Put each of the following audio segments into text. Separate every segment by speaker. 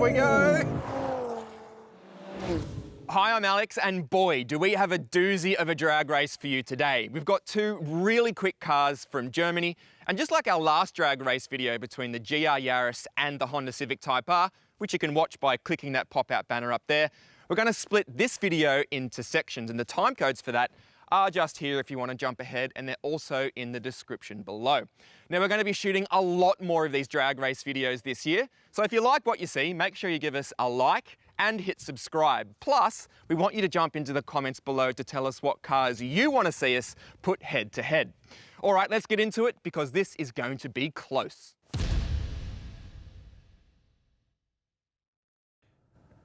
Speaker 1: we go. Hi, I'm Alex, and boy, do we have a doozy of a drag race for you today. We've got two really quick cars from Germany, and just like our last drag race video between the GR Yaris and the Honda Civic Type R, which you can watch by clicking that pop-out banner up there, we're going to split this video into sections, and the time codes for that are just here if you want to jump ahead, and they're also in the description below. Now, we're going to be shooting a lot more of these drag race videos this year, so if you like what you see, make sure you give us a like and hit subscribe. Plus, we want you to jump into the comments below to tell us what cars you want to see us put head to head. All right, let's get into it because this is going to be close.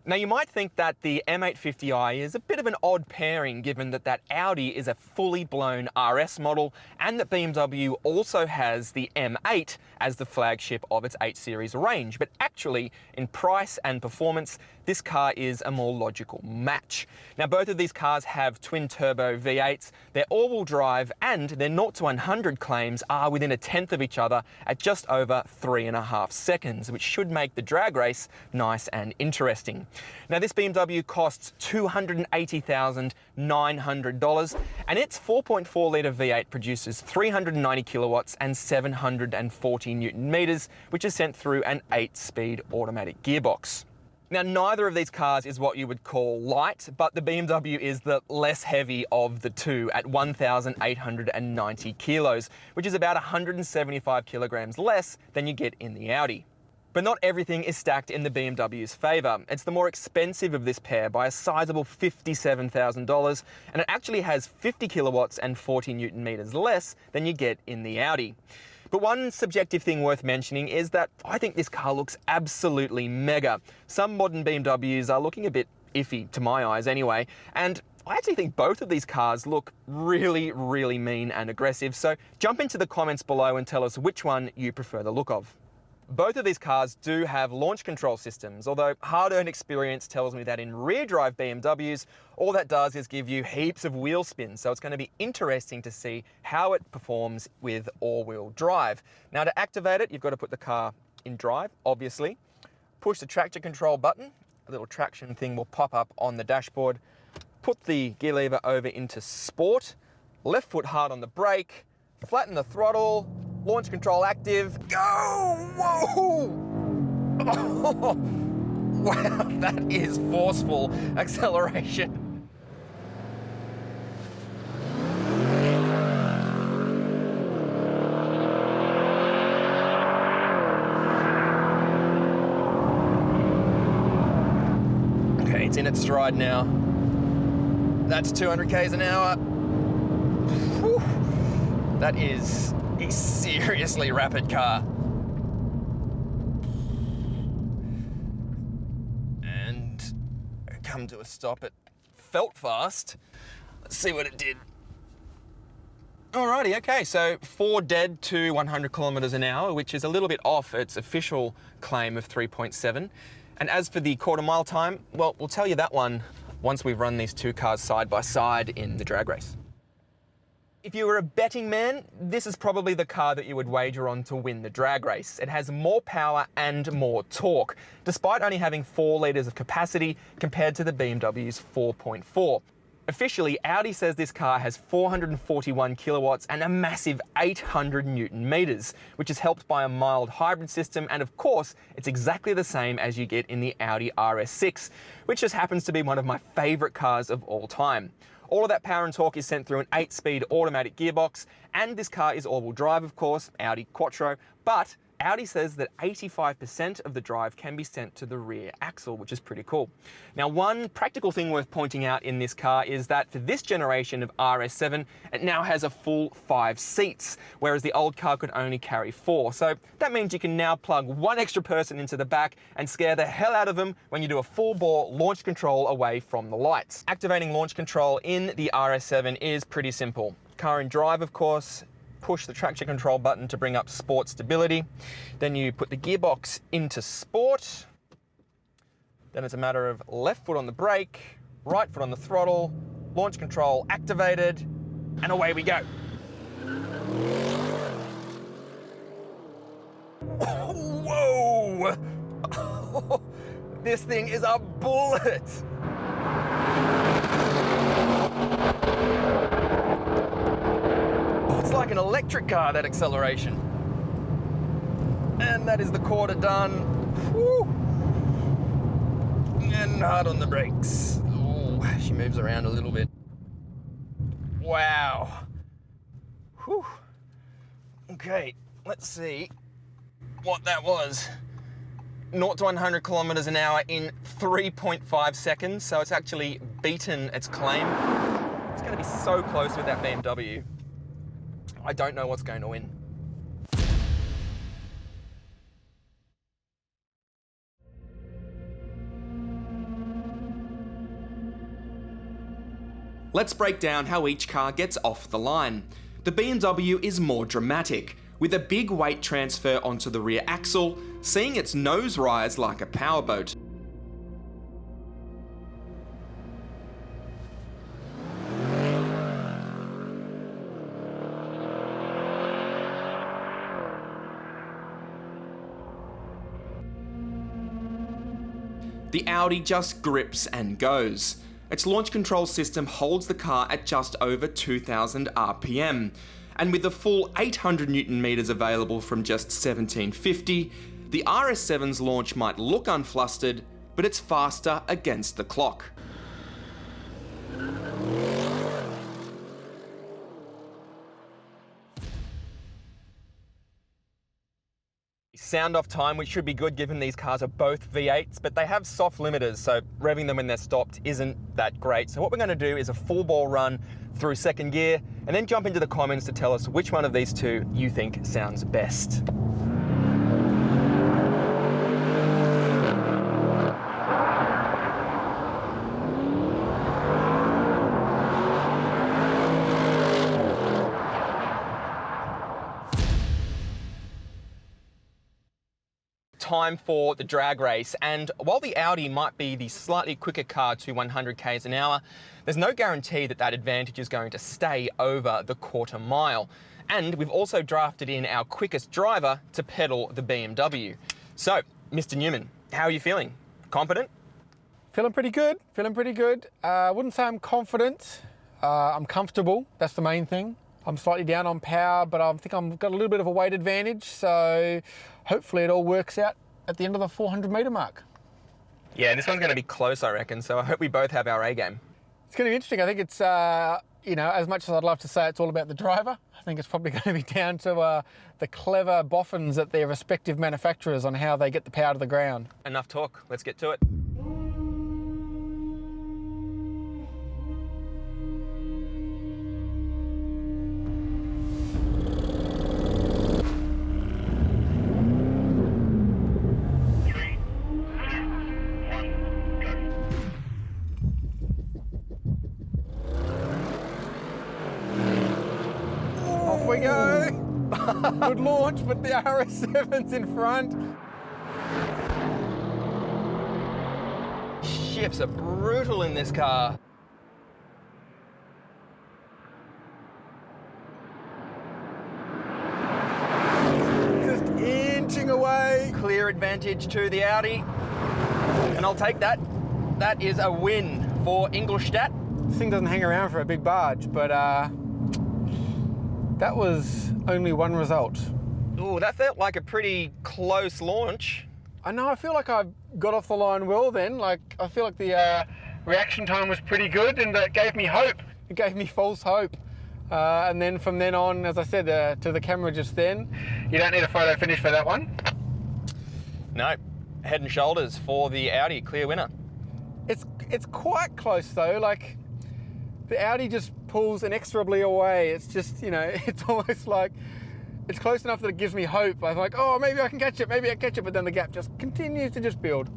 Speaker 1: Now, you might think that the M850i is a bit of an odd pairing given that that Audi is a fully blown RS model and that BMW also has the M8 as the flagship of its 8 Series range. But actually, in price and performance, this car is a more logical match. Now, both of these cars have twin-turbo V8s, they're all-wheel drive, and their 0 to 100 claims are within a tenth of each other at just over 3.5 seconds, which should make the drag race nice and interesting. Now, this BMW costs $280,900, and its 4.4 litre V8 produces 390 kilowatts and 740 Newton meters, which is sent through an 8-speed automatic gearbox. Now, neither of these cars is what you would call light, but the BMW is the less heavy of the two at 1,890 kilos, which is about 175 kilograms less than you get in the Audi. But not everything is stacked in the BMW's favour. It's the more expensive of this pair by a sizable $57,000, and it actually has 50 kilowatts and 40 Newton meters less than you get in the Audi. But one subjective thing worth mentioning is that I think this car looks absolutely mega. Some modern BMWs are looking a bit iffy, to my eyes anyway, and I actually think both of these cars look really, really mean and aggressive, so jump into the comments below and tell us which one you prefer the look of. Both of these cars do have launch control systems, although hard-earned experience tells me that in rear-drive BMWs, all that does is give you heaps of wheel spin, so it's going to be interesting to see how it performs with all-wheel drive. Now, to activate it, you've got to put the car in drive, obviously. Push the traction control button, a little traction thing will pop up on the dashboard. Put the gear lever over into sport, left foot hard on the brake, flatten the throttle, launch control active, go! Whoa! Oh, wow, that is forceful acceleration. Okay, it's in its stride now. That's 200 k's an hour. Whew. That is a seriously rapid car. And come to a stop. It felt fast. Let's see what it did. Alrighty, okay, so 4 dead to 100 kilometers an hour, which is a little bit off its official claim of 3.7. And as for the quarter mile time, well, we'll tell you that one once we've run these two cars side by side in the drag race. If you were a betting man, this is probably the car that you would wager on to win the drag race. It has more power and more torque, despite only having 4 litres of capacity compared to the BMW's 4.4. Officially, Audi says this car has 441 kilowatts and a massive 800 Newton meters, which is helped by a mild hybrid system, and of course, it's exactly the same as you get in the Audi RS7, which just happens to be one of my favourite cars of all time. All of that power and torque is sent through an 8-speed automatic gearbox, and this car is all-wheel drive, of course, Audi Quattro, but Audi says that 85% of the drive can be sent to the rear axle, which is pretty cool. Now, one practical thing worth pointing out in this car is that for this generation of RS7, it now has a full 5 seats, whereas the old car could only carry 4. So that means you can now plug 1 extra person into the back and scare the hell out of them when you do a full-bore launch control away from the lights. Activating launch control in the RS7 is pretty simple. Car in drive, of course. Push the traction control button to bring up sport stability. Then you put the gearbox into sport. Then it's a matter of left foot on the brake, right foot on the throttle, launch control activated, and away we go. Whoa! This thing is a bullet. Oh, it's like an electric car, that acceleration. And that is the quarter done. Woo. And hard on the brakes. Oh, she moves around a little bit. Wow. Whew. Okay, let's see what that was. 0 to 100 kilometers an hour in 3.5 seconds, so it's actually beaten its claim. It's going to be so close with that BMW. I don't know what's going to win. Let's break down how each car gets off the line. The BMW is more dramatic, with a big weight transfer onto the rear axle, seeing its nose rise like a powerboat. The Audi just grips and goes. Its launch control system holds the car at just over 2,000 RPM. And with the full 800 Newton meters available from just 1,750, the RS7's launch might look unflustered, but it's faster against the clock. Sound off time, which should be good given these cars are both V8s, but they have soft limiters, so revving them when they're stopped isn't that great. So what we're going to do is a full ball run through second gear, and then jump into the comments to tell us which one of these two you think sounds best. Time for the drag race, and while the Audi might be the slightly quicker car to 100 k's an hour, there's no guarantee that that advantage is going to stay over the quarter mile. And we've also drafted in our quickest driver to pedal the BMW. So, Mr. Newman, how are you feeling? Confident?
Speaker 2: Feeling pretty good, I wouldn't say I'm confident, I'm comfortable, that's the main thing. I'm slightly down on power, but I think I've got a little bit of a weight advantage, so hopefully it all works out at the end of the 400 metre mark.
Speaker 1: Yeah, this one's going to be close, I reckon, so I hope we both have our A game.
Speaker 2: It's going to be interesting. I think it's, you know, as much as I'd love to say it's all about the driver, I think it's probably going to be down to the clever boffins at their respective manufacturers on how they get the power to the ground.
Speaker 1: Enough talk, let's get to it.
Speaker 2: We go. Good launch, but the RS7's in front.
Speaker 1: Shifts are brutal in this car.
Speaker 2: Just inching away.
Speaker 1: Clear advantage to the Audi, and I'll take that. That is a win for Ingolstadt.
Speaker 2: This thing doesn't hang around for a big barge, but that was only one result.
Speaker 1: Ooh, that felt like a pretty close launch.
Speaker 2: I know, I feel like I got off the line well then. Like, I feel like the reaction time was pretty good, and it gave me hope. It gave me false hope. And then from then on, as I said to the camera just then, you don't need a photo finish for that one.
Speaker 1: No, head and shoulders for the Audi, clear winner.
Speaker 2: It's quite close though, like the Audi just pulls inexorably away. It's just, you know, it's almost like, it's close enough that it gives me hope. I'm like, oh, maybe I can catch it, but then the gap just continues to just build.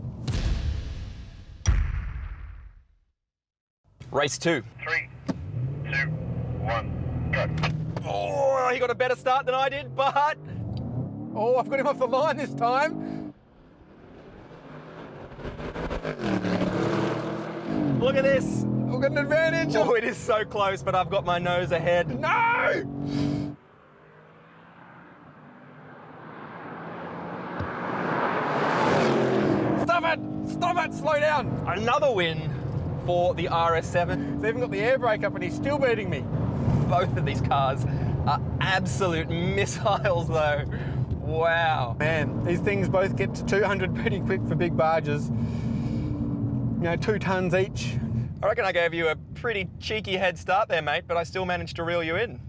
Speaker 1: Race 2.
Speaker 3: 3, 2, 1, go.
Speaker 1: Oh, he got a better start than I did, but...
Speaker 2: Oh, I've got him off the line this time.
Speaker 1: Look at this.
Speaker 2: We've got an advantage.
Speaker 1: Oh, it is so close, but I've got my nose ahead.
Speaker 2: No! Stuff it! Stop it! Slow down!
Speaker 1: Another win for the RS7.
Speaker 2: He's even got the air brake up and he's still beating me.
Speaker 1: Both of these cars are absolute missiles though. Wow.
Speaker 2: Man, these things both get to 200 pretty quick for big barges. You know, 2 tons each.
Speaker 1: I reckon I gave you a pretty cheeky head start there, mate, but I still managed to reel you in.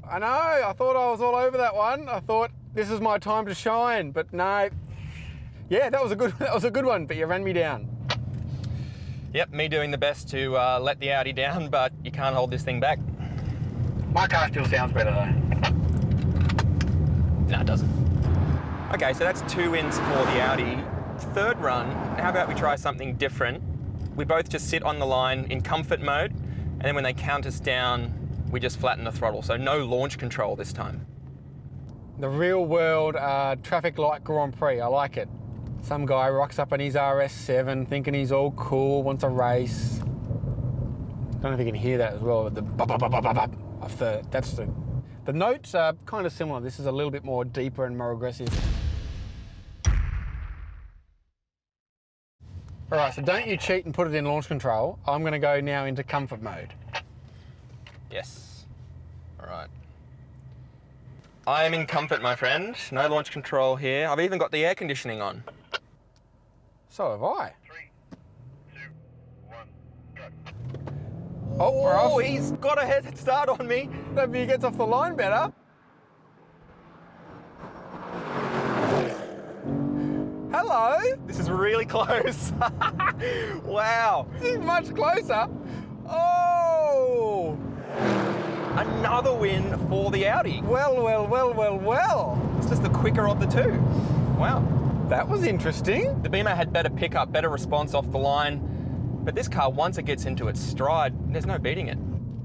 Speaker 2: I know, I thought I was all over that one. I thought this is my time to shine, but no. Yeah, that was a good one, but you ran me down.
Speaker 1: Yep, me doing the best to let the Audi down, but you can't hold this thing back.
Speaker 2: My car still sounds better though.
Speaker 1: No, it doesn't. Okay, so that's 2 wins for the Audi. Third run, how about we try something different? We both just sit on the line in comfort mode, and then when they count us down, we just flatten the throttle, so no launch control this time.
Speaker 2: The real world traffic light Grand Prix, I like it. Some guy rocks up in his RS7 thinking he's all cool, wants a race. Don't know if you can hear that as well, but the ba-ba-ba-ba-ba-ba of the notes are kind of similar. This is a little bit more deeper and more aggressive. All right, so don't you cheat and put it in launch control. I'm going to go now into comfort mode.
Speaker 1: Yes. All right. I am in comfort, my friend. No launch control here. I've even got the air conditioning on.
Speaker 2: So have I.
Speaker 3: 3, 2, 1, go.
Speaker 2: Oh, we're off.
Speaker 1: He's got a head start on me.
Speaker 2: Maybe he gets off the line better. Hello.
Speaker 1: This is really close. Wow.
Speaker 2: This is much closer. Oh.
Speaker 1: Another win for the Audi.
Speaker 2: Well.
Speaker 1: It's just the quicker of the two. Wow.
Speaker 2: That was interesting.
Speaker 1: The Beamer had better pickup, better response off the line, but this car, once it gets into its stride, there's no beating it.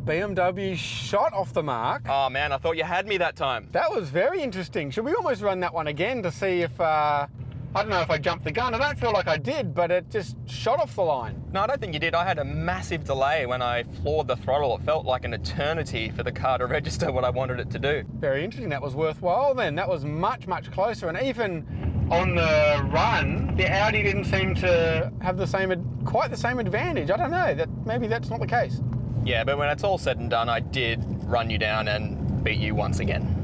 Speaker 2: BMW shot off the mark.
Speaker 1: Oh man, I thought you had me that time.
Speaker 2: That was very interesting. Should we almost run that one again to see if, I don't know if I jumped the gun. I don't feel like I did, but it just shot off the line.
Speaker 1: No, I don't think you did. I had a massive delay when I floored the throttle. It felt like an eternity for the car to register what I wanted it to do.
Speaker 2: Very interesting. That was worthwhile then. That was much closer. And even on the run, the Audi didn't seem to have quite the same advantage. I don't know. Maybe that's not the case.
Speaker 1: Yeah, but when it's all said and done, I did run you down and beat you once again.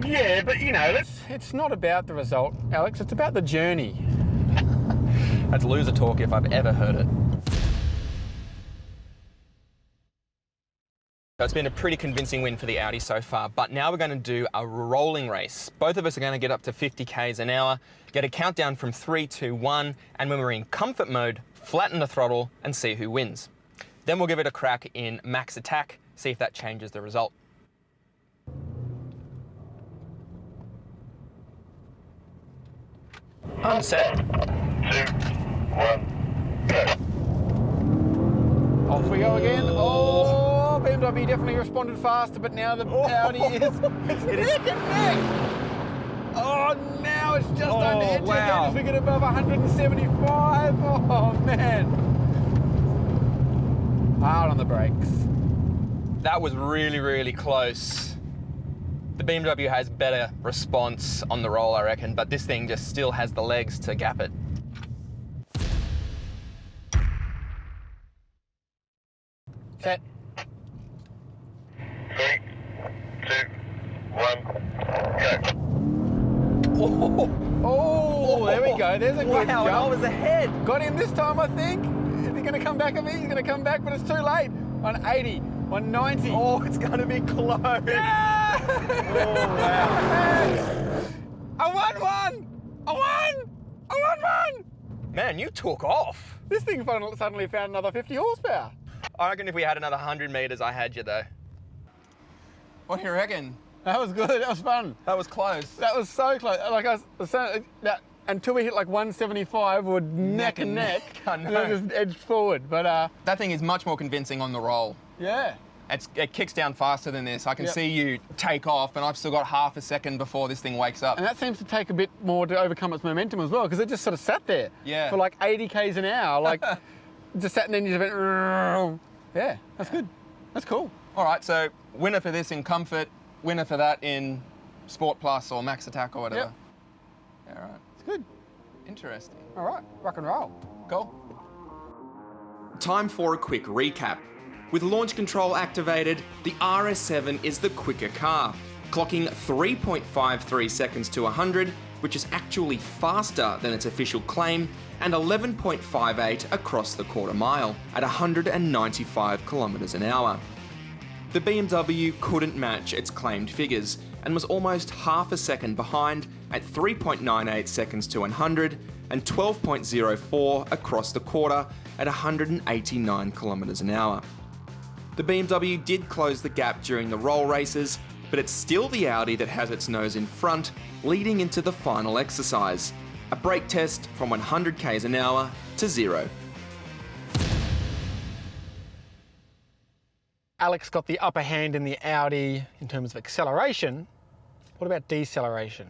Speaker 2: Yeah, but you know, it's not about the result, Alex. It's about the journey.
Speaker 1: That's loser talk if I've ever heard it. So it's been a pretty convincing win for the Audi so far, but now we're going to do a rolling race. Both of us are going to get up to 50 k's an hour, get a countdown from 3, 2, 1, and when we're in comfort mode, flatten the throttle and see who wins. Then we'll give it a crack in max attack, see if that changes the result. On set.
Speaker 3: 2, 1, go.
Speaker 2: Off we go again. Oh, BMW definitely responded faster, but now the Audi is neck and neck. Oh, now it's just under edge again as we get above 175. Oh, man. Hard on the brakes.
Speaker 1: That was really close. The BMW has better response on the roll, I reckon, but this thing just still has the legs to gap it.
Speaker 2: Set.
Speaker 3: 3, 2, 1, go.
Speaker 2: Oh, there we go. There's a good
Speaker 1: Wow, and I
Speaker 2: jump.
Speaker 1: was ahead.
Speaker 2: Got him this time, I think. Is he going to come back at me? He's going to come back, but it's too late. 180, 190.
Speaker 1: Oh, it's going to be close.
Speaker 2: Yeah!
Speaker 1: Oh, wow.
Speaker 2: I won one! I won one!
Speaker 1: Man, you took off.
Speaker 2: This thing suddenly found another 50 horsepower.
Speaker 1: I reckon if we had another 100 meters, I had you though. What do you reckon?
Speaker 2: That was good. That was fun.
Speaker 1: That was close.
Speaker 2: That was so close. Like I was saying, until we hit like 175, we were neck and neck.
Speaker 1: I
Speaker 2: And
Speaker 1: know.
Speaker 2: then just edged forward. But
Speaker 1: That thing is much more convincing on the roll.
Speaker 2: yeah.
Speaker 1: It kicks down faster than this. I can
Speaker 2: Yep.
Speaker 1: see you take off, and I've still got half a second before this thing wakes up.
Speaker 2: And that seems to take a bit more to overcome its momentum as well, because it just sort of sat there for like 80 k's an hour, like just sat and then you just went. Yeah, that's good. That's cool.
Speaker 1: All right, so winner for this in comfort, winner for that in Sport Plus or Max Attack or whatever.
Speaker 2: Yep.
Speaker 1: Yeah, all right.
Speaker 2: It's good.
Speaker 1: Interesting.
Speaker 2: All right, rock and roll.
Speaker 1: Cool. Time for a quick recap. With launch control activated, the RS7 is the quicker car, clocking 3.53 seconds to 100, which is actually faster than its official claim, and 11.58 across the quarter mile at 195 kilometers an hour. The BMW couldn't match its claimed figures and was almost half a second behind at 3.98 seconds to 100 and 12.04 across the quarter at 189 kilometers an hour. The BMW did close the gap during the roll races, but it's still the Audi that has its nose in front, leading into the final exercise, a brake test from 100 k's an hour to 0.
Speaker 2: Alex got the upper hand in the Audi in terms of acceleration. What about deceleration?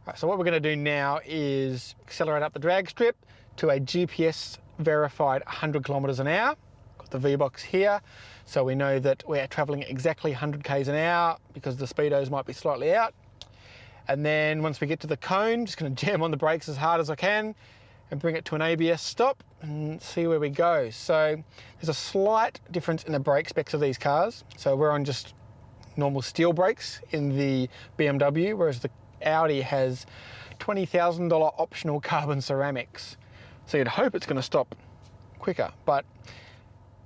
Speaker 2: Right, so what we're going to do now is accelerate up the drag strip to a GPS verified 100 kilometers an hour. Got the V-box here, so we know that we're traveling exactly 100 k's an hour because the speedos might be slightly out. And then once we get to the cone, just going to jam on the brakes as hard as I can and bring it to an ABS stop and see where we go. So there's a slight difference in the brake specs of these cars. So we're on just normal steel brakes in the BMW, whereas the Audi has $20,000 optional carbon ceramics. So you'd hope it's going to stop quicker, but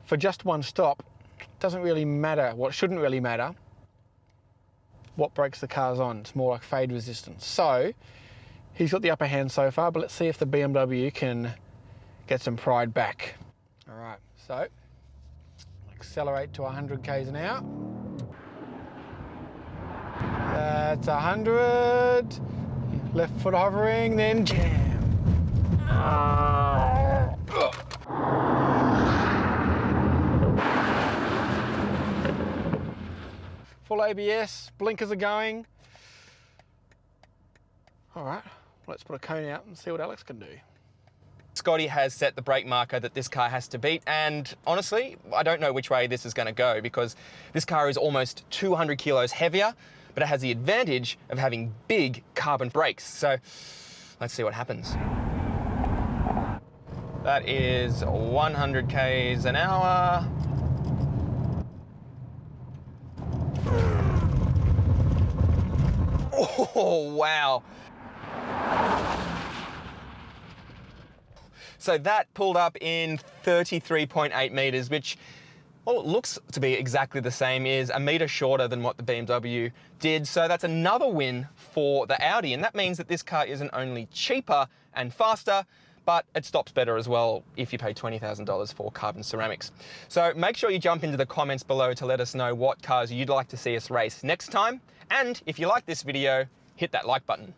Speaker 2: for just one stop, it doesn't really matter, well, it shouldn't really matter what brakes the car's on. It's more like fade resistance. So he's got the upper hand so far, but let's see if the BMW can get some pride back. All right, so accelerate to 100 k's an hour. That's 100. Left foot hovering, then jam. Full ABS, blinkers are going. All right, let's put a cone out and see what Alex can do.
Speaker 1: Scotty has set the brake marker that this car has to beat, and honestly, I don't know which way this is going to go because this car is almost 200 kilos heavier, but it has the advantage of having big carbon brakes. So let's see what happens. That is 100 k's an hour. Oh, wow. So that pulled up in 33.8 meters, which, well, it looks to be exactly the same, is a meter shorter than what the BMW did. So that's another win for the Audi. And that means that this car isn't only cheaper and faster, but it stops better as well if you pay $20,000 for carbon ceramics. So make sure you jump into the comments below to let us know what cars you'd like to see us race next time. And if you like this video, hit that like button.